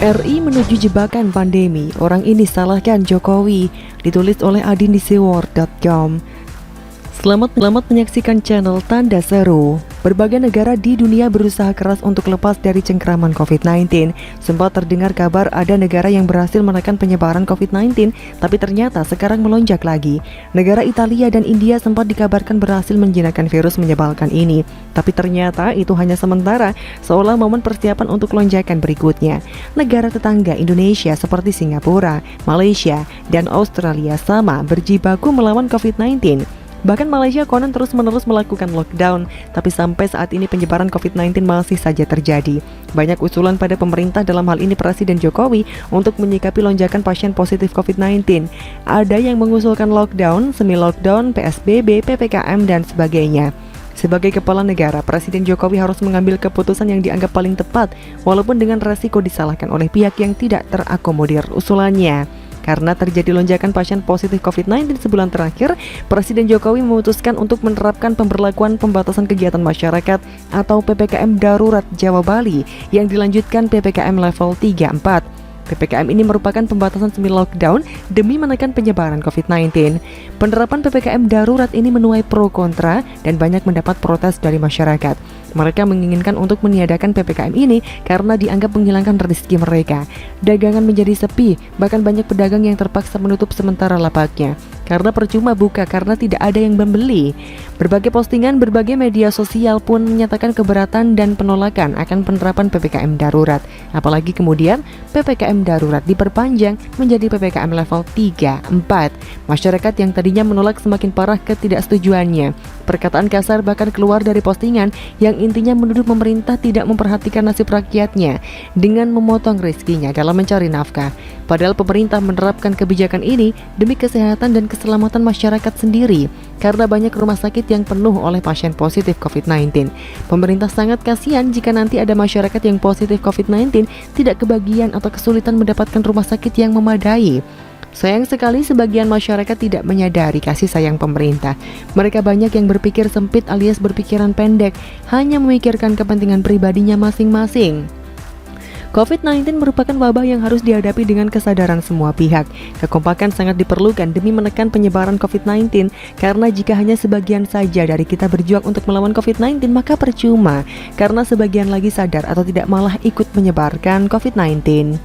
RI menuju jebakan pandemi, orang ini salahkan Jokowi, ditulis oleh Adin di seword.com. Selamat menyaksikan channel Tanda Seru. Berbagai negara di dunia berusaha keras untuk lepas dari cengkraman COVID-19. Sempat terdengar kabar ada negara yang berhasil menekan penyebaran COVID-19, tapi ternyata sekarang melonjak lagi. Negara Italia dan India sempat dikabarkan berhasil menjinakkan virus menyebalkan ini. Tapi ternyata itu hanya sementara, seolah momen persiapan untuk lonjakan berikutnya. Negara tetangga Indonesia seperti Singapura, Malaysia, dan Australia sama berjibaku melawan COVID-19. Bahkan Malaysia konon terus-menerus melakukan lockdown, tapi sampai saat ini penyebaran COVID-19 masih saja terjadi. Banyak usulan pada pemerintah, dalam hal ini Presiden Jokowi, untuk menyikapi lonjakan pasien positif COVID-19. Ada yang mengusulkan lockdown, semi-lockdown, PSBB, PPKM, dan sebagainya. Sebagai kepala negara, Presiden Jokowi harus mengambil keputusan yang dianggap paling tepat, walaupun dengan resiko disalahkan oleh pihak yang tidak terakomodir usulannya. Karena terjadi lonjakan pasien positif COVID-19 sebulan terakhir, Presiden Jokowi memutuskan untuk menerapkan pemberlakuan pembatasan kegiatan masyarakat atau PPKM darurat Jawa Bali yang dilanjutkan PPKM level 3-4. PPKM ini merupakan pembatasan semi-lockdown demi menekan penyebaran COVID-19. Penerapan PPKM darurat ini menuai pro kontra dan banyak mendapat protes dari masyarakat. Mereka menginginkan untuk meniadakan PPKM ini karena dianggap menghilangkan rezeki mereka. Dagangan menjadi sepi, bahkan banyak pedagang yang terpaksa menutup sementara lapaknya. Karena percuma buka karena tidak ada yang membeli. Berbagai postingan berbagai media sosial pun menyatakan keberatan dan penolakan akan penerapan PPKM darurat. Apalagi kemudian PPKM darurat diperpanjang menjadi PPKM level 3-4. Masyarakat yang tadinya menolak semakin parah ketidaksetujuannya. Perkataan kasar bahkan keluar dari postingan yang intinya menuduh pemerintah tidak memperhatikan nasib rakyatnya dengan memotong rezekinya dalam mencari nafkah. Padahal pemerintah menerapkan kebijakan ini demi kesehatan dan keselamatan masyarakat sendiri, karena banyak rumah sakit yang penuh oleh pasien positif COVID-19. Pemerintah sangat kasihan jika nanti ada masyarakat yang positif COVID-19 tidak kebagian atau kesulitan mendapatkan rumah sakit yang memadai. Sayang sekali sebagian masyarakat tidak menyadari kasih sayang pemerintah. Mereka banyak yang berpikir sempit alias berpikiran pendek, hanya memikirkan kepentingan pribadinya masing-masing. COVID-19 merupakan wabah yang harus dihadapi dengan kesadaran semua pihak. Kekompakan sangat diperlukan demi menekan penyebaran COVID-19, karena jika hanya sebagian saja dari kita berjuang untuk melawan COVID-19, maka percuma, karena sebagian lagi sadar atau tidak malah ikut menyebarkan COVID-19.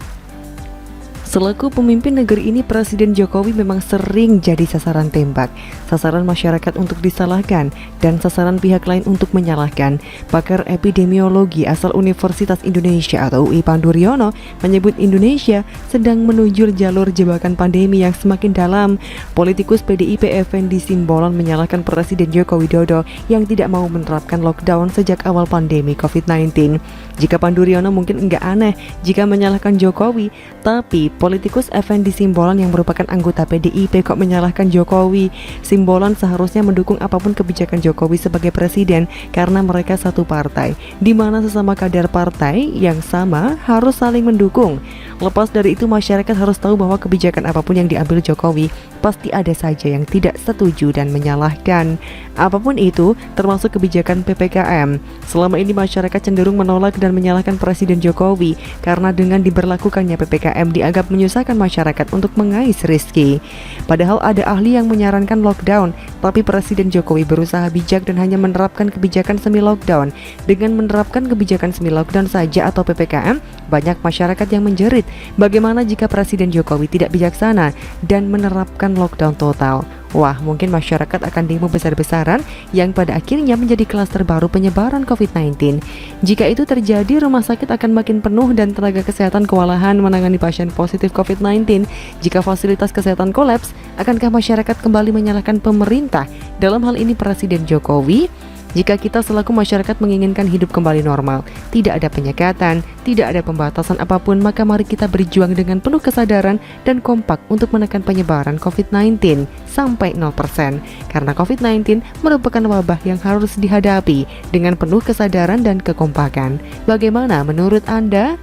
Selaku pemimpin negeri ini, Presiden Jokowi memang sering jadi sasaran tembak, sasaran masyarakat untuk disalahkan, dan sasaran pihak lain untuk menyalahkan. Pakar epidemiologi asal Universitas Indonesia atau UI Pandu Riono menyebut Indonesia sedang menuju jalur jebakan pandemi yang semakin dalam. Politikus PDIP Effendi Simbolon menyalahkan Presiden Joko Widodo yang tidak mau menerapkan lockdown sejak awal pandemi COVID-19. Jika Pandu Riono mungkin enggak aneh jika menyalahkan Jokowi, tapi politikus Effendi Simbolon yang merupakan anggota PDIP kok menyalahkan Jokowi. Simbolon seharusnya mendukung apapun kebijakan Jokowi sebagai presiden karena mereka satu partai, di mana sesama kader partai yang sama harus saling mendukung. Lepas dari itu, masyarakat harus tahu bahwa kebijakan apapun yang diambil Jokowi pasti ada saja yang tidak setuju dan menyalahkan. Apapun itu, termasuk kebijakan PPKM. Selama ini masyarakat cenderung menolak dan menyalahkan Presiden Jokowi karena dengan diberlakukannya PPKM dianggap menyusahkan masyarakat untuk mengais rezeki. Padahal ada ahli yang menyarankan lockdown, tapi Presiden Jokowi berusaha bijak dan hanya menerapkan kebijakan semi-lockdown. Dengan menerapkan kebijakan semi-lockdown saja atau PPKM, banyak masyarakat yang menjerit. Bagaimana jika Presiden Jokowi tidak bijaksana dan menerapkan lockdown total? Wah, mungkin masyarakat akan demo besar-besaran yang pada akhirnya menjadi klaster baru penyebaran COVID-19. Jika itu terjadi, rumah sakit akan makin penuh dan tenaga kesehatan kewalahan menangani pasien positif COVID-19. Jika fasilitas kesehatan kolaps, akankah masyarakat kembali menyalahkan pemerintah? Dalam hal ini Presiden Jokowi. Jika kita selaku masyarakat menginginkan hidup kembali normal, tidak ada penyekatan, tidak ada pembatasan apapun, maka mari kita berjuang dengan penuh kesadaran dan kompak untuk menekan penyebaran COVID-19 sampai 0%. Karena COVID-19 merupakan wabah yang harus dihadapi dengan penuh kesadaran dan kekompakan. Bagaimana menurut Anda?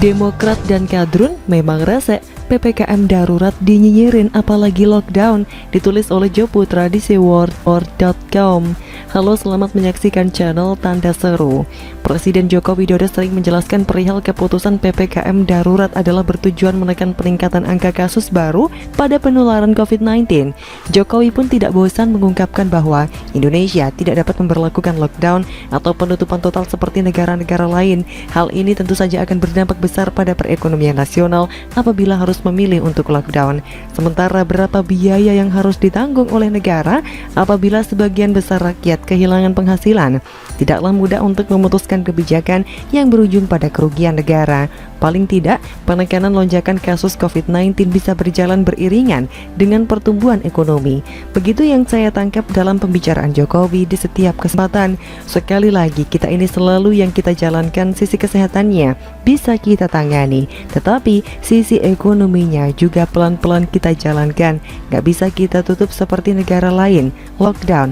Demokrat dan Kadrun memang resek PPKM darurat dinyinyirin apalagi lockdown, ditulis oleh Jo Putra di seword.com. Halo, selamat menyaksikan channel Tanda Seru. Presiden Joko Widodo sering menjelaskan perihal keputusan PPKM darurat adalah bertujuan menekan peningkatan angka kasus baru pada penularan COVID-19. Jokowi pun tidak bosan mengungkapkan bahwa Indonesia tidak dapat memberlakukan lockdown atau penutupan total seperti negara-negara lain. Hal ini tentu saja akan berdampak besar pada perekonomian nasional apabila harus memilih untuk lockdown. Sementara berapa biaya yang harus ditanggung oleh negara apabila sebagian besar rakyat kehilangan penghasilan? Tidaklah mudah untuk memutuskan kebijakan yang berujung pada kerugian negara. Paling tidak, penekanan lonjakan kasus COVID-19 bisa berjalan beriringan dengan pertumbuhan ekonomi. Begitu yang saya tangkap dalam pembicaraan Jokowi di setiap kesempatan. Sekali lagi, kita ini selalu yang kita jalankan sisi kesehatannya bisa kita tangani, tetapi sisi ekonominya juga pelan-pelan kita jalankan. Gak bisa kita tutup seperti negara lain. Lockdown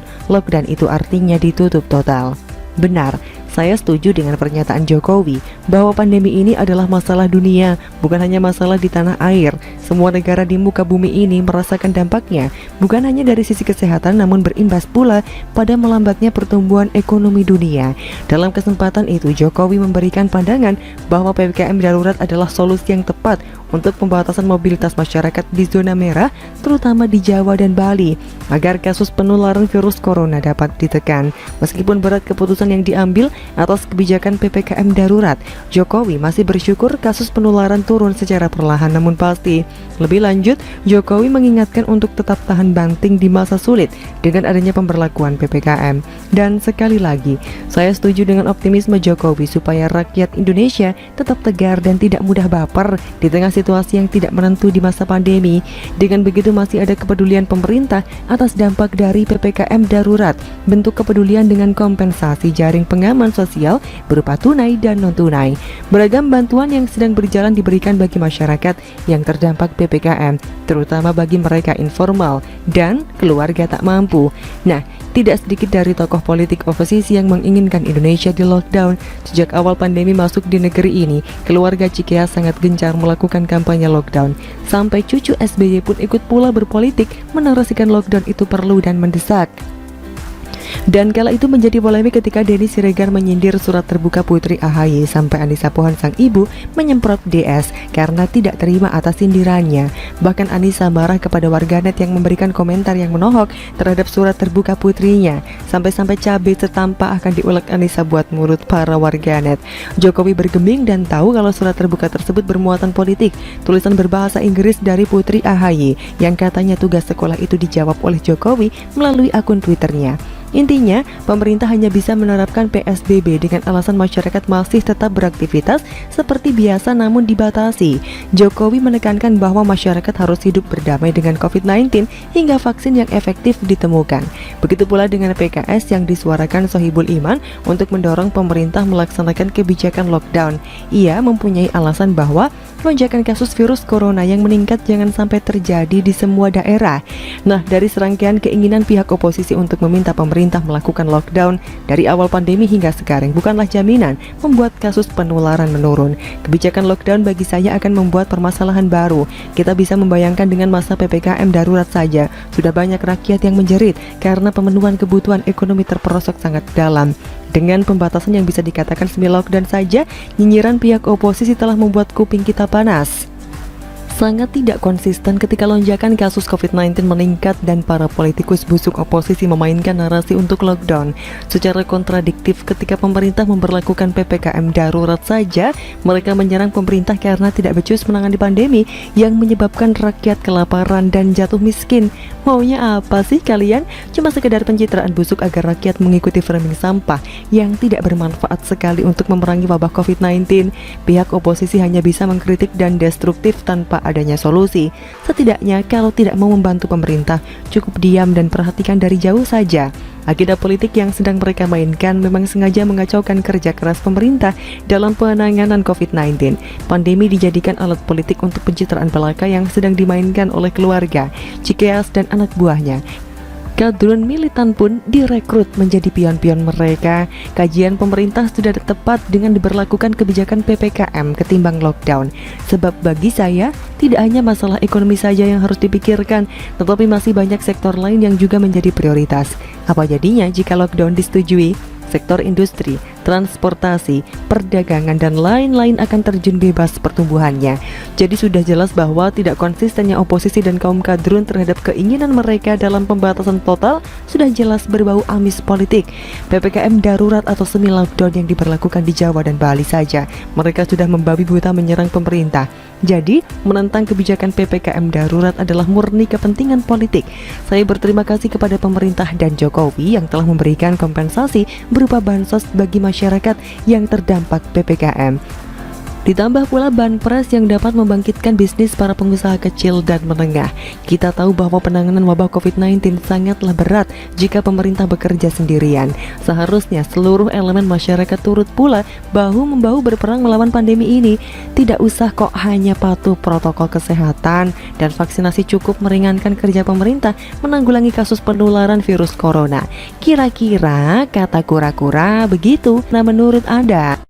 itu artinya ditutup total. Benar, saya setuju dengan pernyataan Jokowi bahwa pandemi ini adalah masalah dunia, bukan hanya masalah di tanah air. Semua negara di muka bumi ini merasakan dampaknya, bukan hanya dari sisi kesehatan namun berimbas pula pada melambatnya pertumbuhan ekonomi dunia. Dalam kesempatan itu, Jokowi memberikan pandangan bahwa PPKM darurat adalah solusi yang tepat untuk pembatasan mobilitas masyarakat di zona merah, terutama di Jawa dan Bali, agar kasus penularan virus corona dapat ditekan. Meskipun berat keputusan yang diambil atas kebijakan PPKM darurat, Jokowi masih bersyukur kasus penularan turun secara perlahan namun pasti. Lebih lanjut, Jokowi mengingatkan untuk tetap tahan banting di masa sulit dengan adanya pemberlakuan PPKM. Dan sekali lagi, saya setuju dengan optimisme Jokowi supaya rakyat Indonesia tetap tegar dan tidak mudah baper di tengah situasi yang tidak menentu di masa pandemi. Dengan begitu masih ada kepedulian pemerintah atas dampak dari PPKM darurat, bentuk kepedulian dengan kompensasi jaring pengaman sosial berupa tunai dan non-tunai. Beragam bantuan yang sedang berjalan diberikan bagi masyarakat yang terdampak PPKM, terutama bagi mereka informal dan keluarga tak mampu. Nah, tidak sedikit dari tokoh politik oposisi yang menginginkan Indonesia di lockdown. Sejak awal pandemi masuk di negeri ini, keluarga Cikeas sangat gencar melakukan kampanye lockdown. Sampai cucu SBY pun ikut pula berpolitik menarasikan lockdown itu perlu dan mendesak. Dan kala itu menjadi polemik ketika Denny Siregar menyindir surat terbuka Putri AHY sampai Anissa Pohan sang ibu menyemprot DS karena tidak terima atas sindirannya. Bahkan Anissa marah kepada warganet yang memberikan komentar yang menohok terhadap surat terbuka putrinya. Sampai-sampai cabai setampa akan diulek Anissa buat mulut para warganet. Jokowi bergeming dan tahu kalau surat terbuka tersebut bermuatan politik. Tulisan berbahasa Inggris dari Putri AHY yang katanya tugas sekolah itu dijawab oleh Jokowi melalui akun Twitternya. Intinya, pemerintah hanya bisa menerapkan PSBB dengan alasan masyarakat masih tetap beraktivitas seperti biasa namun dibatasi. Jokowi menekankan bahwa masyarakat harus hidup berdamai dengan COVID-19 hingga vaksin yang efektif ditemukan. Begitu pula dengan PKS yang disuarakan Sohibul Iman untuk mendorong pemerintah melaksanakan kebijakan lockdown. Ia mempunyai alasan bahwa lonjakan kasus virus corona yang meningkat jangan sampai terjadi di semua daerah. Nah, dari serangkaian keinginan pihak oposisi untuk meminta pemerintah melakukan lockdown dari awal pandemi hingga sekarang bukanlah jaminan membuat kasus penularan menurun. Kebijakan lockdown bagi saya akan membuat permasalahan baru. Kita bisa membayangkan dengan masa PPKM darurat saja, sudah banyak rakyat yang menjerit karena pemenuhan kebutuhan ekonomi terperosok sangat dalam. Dengan pembatasan yang bisa dikatakan semi lockdown saja, nyinyiran pihak oposisi telah membuat kuping kita panas. Sangat tidak konsisten ketika lonjakan kasus COVID-19 meningkat dan para politikus busuk oposisi memainkan narasi untuk lockdown. Secara kontradiktif ketika pemerintah memberlakukan PPKM darurat saja, mereka menyerang pemerintah karena tidak becus menangani pandemi yang menyebabkan rakyat kelaparan dan jatuh miskin. Maunya apa sih kalian? Cuma sekedar pencitraan busuk agar rakyat mengikuti framing sampah yang tidak bermanfaat sekali untuk memerangi wabah COVID-19. Pihak oposisi hanya bisa mengkritik dan destruktif tanpa adanya solusi. Setidaknya kalau tidak mau membantu pemerintah, cukup diam dan perhatikan dari jauh saja. Agenda politik yang sedang mereka mainkan memang sengaja mengacaukan kerja keras pemerintah dalam penanganan COVID-19. Pandemi dijadikan alat politik untuk pencitraan belaka yang sedang dimainkan oleh keluarga, Cikeas dan anak buahnya. Kadrun militan pun direkrut menjadi pion-pion mereka. Kajian pemerintah sudah tepat dengan diberlakukan kebijakan PPKM ketimbang lockdown. Sebab bagi saya, tidak hanya masalah ekonomi saja yang harus dipikirkan, tetapi masih banyak sektor lain yang juga menjadi prioritas. Apa jadinya jika lockdown disetujui? Sektor industri, transportasi, perdagangan, dan lain-lain akan terjun bebas pertumbuhannya. Jadi sudah jelas bahwa tidak konsistennya oposisi dan kaum kadrun terhadap keinginan mereka dalam pembatasan total sudah jelas berbau amis politik. PPKM darurat atau semi lockdown yang diberlakukan di Jawa dan Bali saja, mereka sudah membabi buta menyerang pemerintah. Jadi, menentang kebijakan PPKM darurat adalah murni kepentingan politik. Saya berterima kasih kepada pemerintah dan Jokowi yang telah memberikan kompensasi berupa bansos bagi masyarakat yang terdampak PPKM. Ditambah pula banpres yang dapat membangkitkan bisnis para pengusaha kecil dan menengah. Kita tahu bahwa penanganan wabah COVID-19 sangatlah berat jika pemerintah bekerja sendirian. Seharusnya seluruh elemen masyarakat turut pula bahu-membahu berperang melawan pandemi ini. Tidak usah kok hanya patuh protokol kesehatan dan vaksinasi cukup meringankan kerja pemerintah menanggulangi kasus penularan virus corona. Kira-kira kata kura-kura begitu. Nah, menurut Anda?